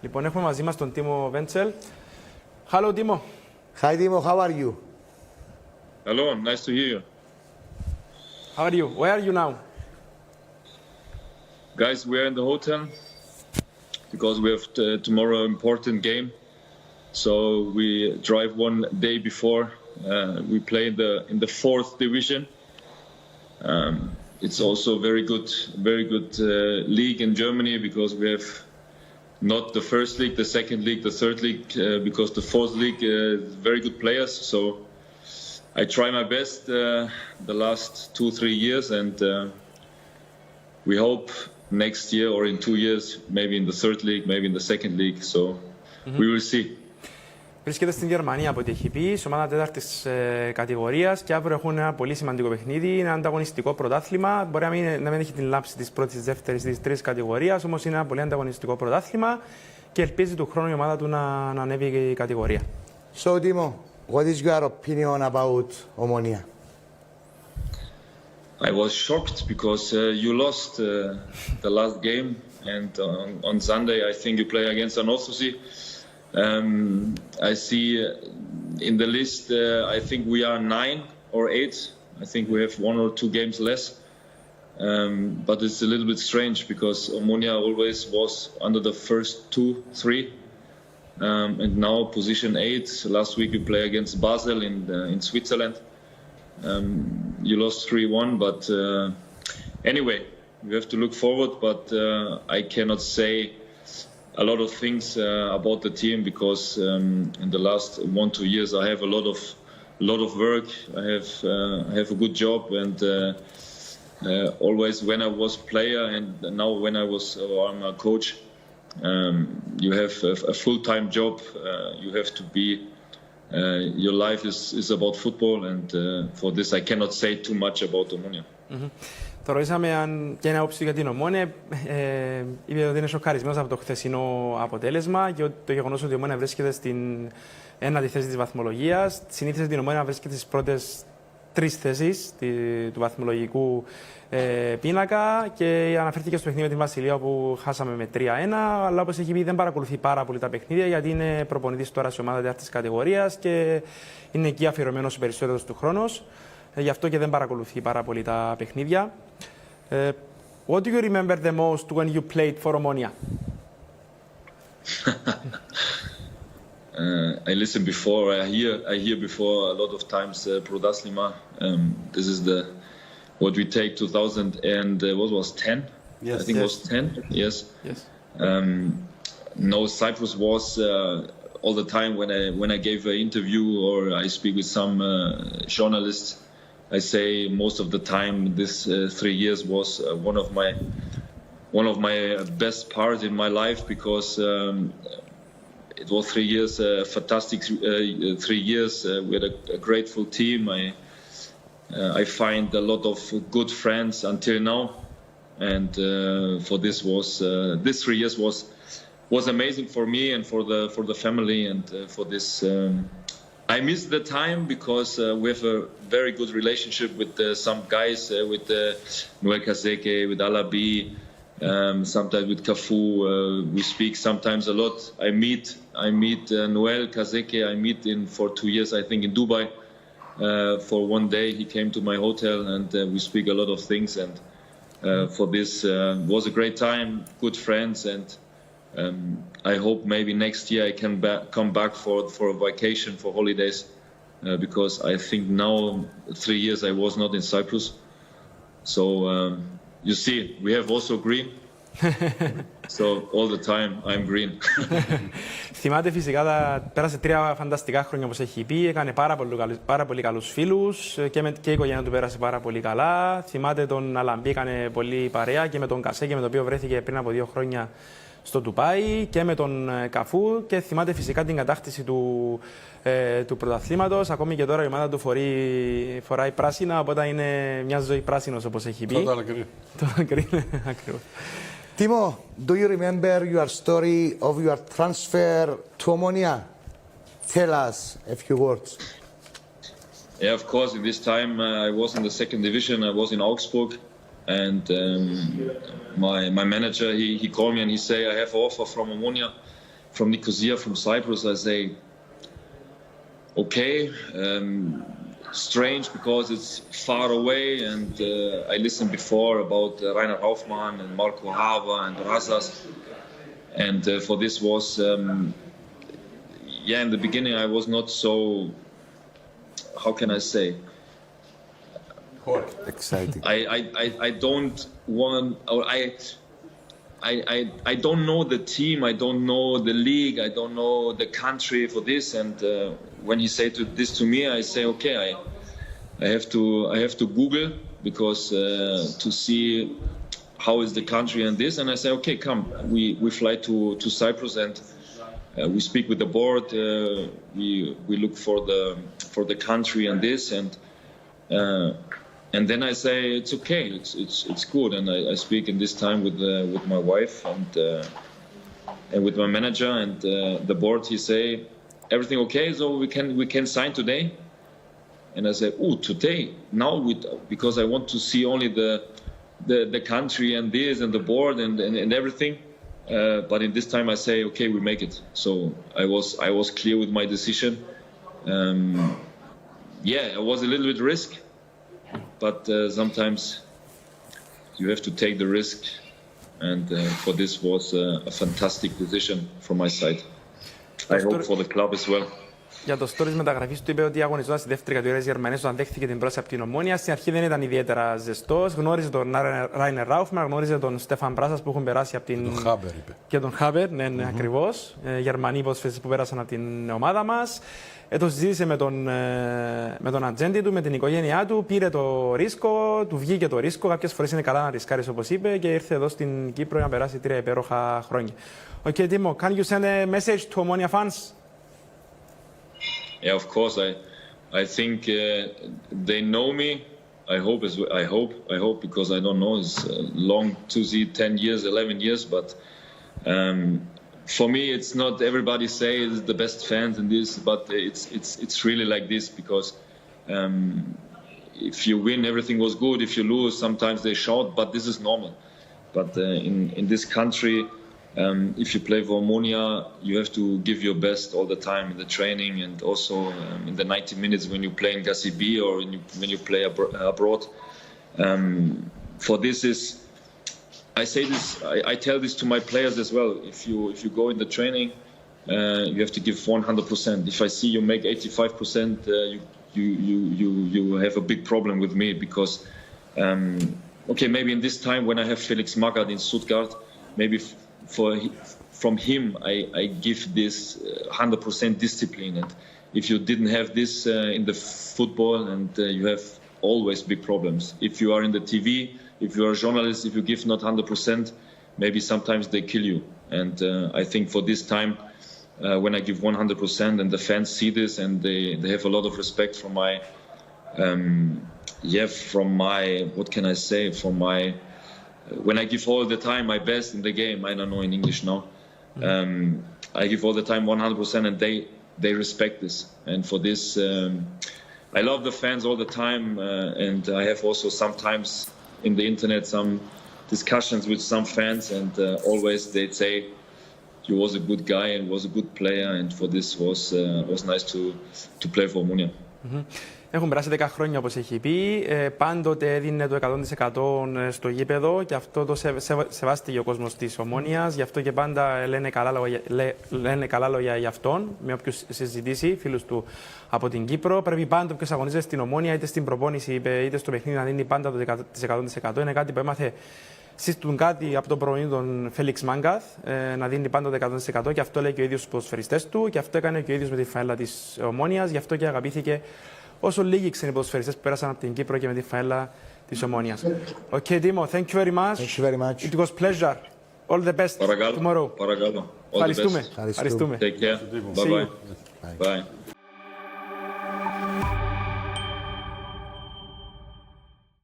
Λοιπόν, έχουμε μαζί μας τον Τίμο Βέντσελ. Hello, Timo. Hi, Timo. How are you? Hello, nice to hear you. How are you? Where are you now? Guys, we're in the hotel because we have tomorrow an important game. So we drive one day before. We play in the 4th division. It's also very good league in Germany because we have not the first league, the second league, the third league, because the 4th league very good players. So I try my best the last 2-3 years, and we hope next year or in 2 years, maybe in the 3rd league, maybe in the 2nd league. So we will see. Βρίσκεται στην Γερμανία από ό,τι έχει πει, σε ομάδα 4ης κατηγορίας και αύριο έχουν ένα πολύ σημαντικό παιχνίδι. Είναι ένα ανταγωνιστικό πρωτάθλημα. Μπορεί να μην έχει την λάμψη της 1ης, της 2ης, της 3ης κατηγορίας, όμως είναι ένα πολύ ανταγωνιστικό πρωτάθλημα και ελπίζει του χρόνου η ομάδα του να ανέβει η κατηγορία. So, Timo, what is your opinion about ΟΜΟΝΟΙΑ? I was shocked because you lost the last game, and on Sunday I think you play against Ανόρθωση. I see in the list, I think we are 9 or 8. I think we have 1 or 2 games less. But it's a little bit strange because ΟΜΟΝΟΙΑ always was under the first 2-3. And now position 8. Last week we play against Basel in Switzerland. You lost 3-1, but anyway, we have to look forward, but I cannot say a lot of things about the team because in the last 1-2 years I have a lot of work. I have a good job, and always when I was player and now when I'm a coach, you have a full-time job. You have to be. Your life is about football, and for this I cannot say too much about ΟΜΟΝΟΙΑ. Το ρωτήσαμε αν και είναι άποψη για την ΟΜΟΝΟΙΑ. Είπε ότι είναι σοκαρισμένος από το χθεσινό αποτέλεσμα και το γεγονός ότι η ΟΜΟΝΟΙΑ βρίσκεται στην 1η θέση της βαθμολογίας. Συνήθιζε την ΟΜΟΝΟΙΑ να βρίσκεται στις πρώτες 3 θέσεις του βαθμολογικού πίνακα και αναφέρθηκε στο παιχνίδι με την Βασιλεία όπου χάσαμε με 3-1. Αλλά όπως έχει πει, δεν παρακολουθεί πάρα πολύ τα παιχνίδια γιατί είναι προπονητής τώρα σε ομάδα 4ης κατηγορίας και είναι εκεί αφιερωμένος περισσότερος του χρόνος. Γι' αυτό και δεν παρακολουθεί πάρα πολύ τα παιχνίδια. What do you remember the most when you played for ΟΜΟΝΟΙΑ? I listened before. I hear before a lot of times Prodasliма. This is what we take 2000 and what was 10? Yes, I think it was 10. Yes. Yes. No, Cyprus was all the time when I gave an interview or I speak with some journalists. I say most of the time this 3 years was one of my best parts in my life because it was 3 years, fantastic 3 years. We had a grateful team. I find a lot of good friends until now, and for this 3 years was amazing for me and for the family, and for this. I miss the time because we have a very good relationship with some guys, with Noel Kazeke, with Alabi, sometimes with Cafu. We speak sometimes a lot. I meet Noel Kazeke. I meet for 2 years, I think, in Dubai. For 1 day, he came to my hotel, and we speak a lot of things. And for this was a great time, good friends, and I hope maybe next year I can come back for a vacation, for holidays, because I think now 3 years I was not in Cyprus. So you see, we have also green. So all the time I'm green. Θυμάται φυσικά, πέρασε 3 φανταστικά χρόνια όπως έχει πει, έκανε πάρα πολύ καλούς φίλους και η οικογένεια του πέρασε πάρα πολύ καλά. Θυμάται τον Αλαμπή, έκανε πολύ παρέα και με τον Κασέ και με τον οποίο βρέθηκε πριν από 2 χρόνια στο Ντουμπάι και με τον Καφού και θυμάται φυσικά την κατάκτηση του πρωταθλήματος. Ακόμη και τώρα η ομάδα του φοράει πράσινα, οπότε είναι μια ζωή πράσινος όπως έχει πει. Total green. Ακριβώς. Timo, do you remember your story of your transfer to ΟΜΟΝΟΙΑ? Tell us a few words. Yeah, of course. In this time, I was in the 2nd division. I was in Augsburg, and my manager he called me and he say I have an offer from ΟΜΟΝΟΙΑ, from Nicosia, from Cyprus, I say, okay, strange because it's far away, and I listened before about Rainer Hoffmann and Marco Haber and Razas, and for this was, in the beginning I was not so, how can I say? Exciting. I don't want, or I don't know the team, I don't know the league, I don't know the country for this, and when he said this to me, I say, okay, I have to Google because to see how is the country and this, and I say, okay, come, we fly to Cyprus, and we speak with the board, we look for the country and this, and then I say it's okay, it's good, and I speak in this time with my wife and with my manager and the board. He say everything okay, so we can sign today. And I say, oh, today now because I want to see only the country and this and the board and everything. But in this time I say okay, we make it. So I was clear with my decision. It was a little bit risk. But sometimes you have to take the risk, and for this was a fantastic decision from my side. I hope for the club as well. Για το στόρι της μεταγραφής του είπε ότι αγωνιζόταν στη δεύτερη κατηγορία της Γερμανίας όταν δέχθηκε την πρόσθεση από την Ομόνοια. Στην αρχή δεν ήταν ιδιαίτερα ζεστός. Γνώριζε τον Ράινερ Ράουφμαν, γνώριζε τον Στέφαν Μπράσας που έχουν περάσει από την. Και τον Χάμπερ, ναι, ακριβώς. Γερμανοί ποδοσφαιριστές που πέρασαν από την ομάδα μας. Το συζήτησε με τον ατζέντη του, με την οικογένειά του, πήρε το ρίσκο, του βγήκε το ρίσκο. Κάποιες φορές είναι καλά να ρισκάρεις, όπως είπε, και ήρθε εδώ στην Κύπρο για να περάσει 3 υπέροχα χρόνια. Okay, Timo, can you send a message to Omonia fans? Yeah, of course. I think they know me. I hope because I don't know. It's long to see 10 years, 11 years, but for me, it's not everybody say it's the best fans and this, but it's really like this because if you win, everything was good. If you lose, sometimes they shout, but this is normal. But in this country, if you play for Omonia, you have to give your best all the time in the training and also in the 90 minutes when you play in Gazibi or when you play abroad. For this is. I say this. I tell this to my players as well. If you go in the training, you have to give 100%. If I see you make 85%, you have a big problem with me because, maybe in this time when I have Felix Magath in Stuttgart, maybe from him I give this 100% discipline. And if you didn't have this in the football, and you have always big problems. If you are in the TV. If you are a journalist, if you give not 100%, maybe sometimes they kill you. And I think for this time, when I give 100% and the fans see this and they have a lot of respect from my, what can I say, when I give all the time my best in the game, I don't know in English now, I give all the time 100% and they respect this. And for this, I love the fans all the time, and I have also sometimes in the internet some discussions with some fans, and always they'd say he was a good guy and was a good player, and for this was nice to play for Omonia. Έχουν περάσει 10 χρόνια, όπως έχει πει. Πάντοτε έδινε το 100% στο γήπεδο και αυτό το σεβάστηκε ο κόσμος της Ομόνοιας. Γι' αυτό και πάντα λένε καλά λόγια για αυτόν, με όποιους συζητήσει, φίλους του από την Κύπρο. Πρέπει πάντα όποιος αγωνίζεται στην Ομόνια, είτε στην προπόνηση είτε στο παιχνίδι, να δίνει πάντα το 100%. Είναι κάτι που έμαθε σύστουν κάτι από τον προπονητή τον Φέλιξ Μάγκαθ, να δίνει πάντα το 100%, και αυτό λέει και ο ίδιος στους ποδοσφαιριστές του, και αυτό έκανε και ο ίδιος με τη φανέλα της Ομόνοιας. Γι' αυτό και αγαπήθηκε όσο λίγοι ξένοι ποδοσφαιριστές που πέρασαν από την Κύπρο και με τη φανέλα της Ομόνοιας. Okay, Timo, thank you very much. Thank you very much. It was pleasure. All the best tomorrow. Παρακαλώ. Ευχαριστούμε. Take care. Bye bye. Bye.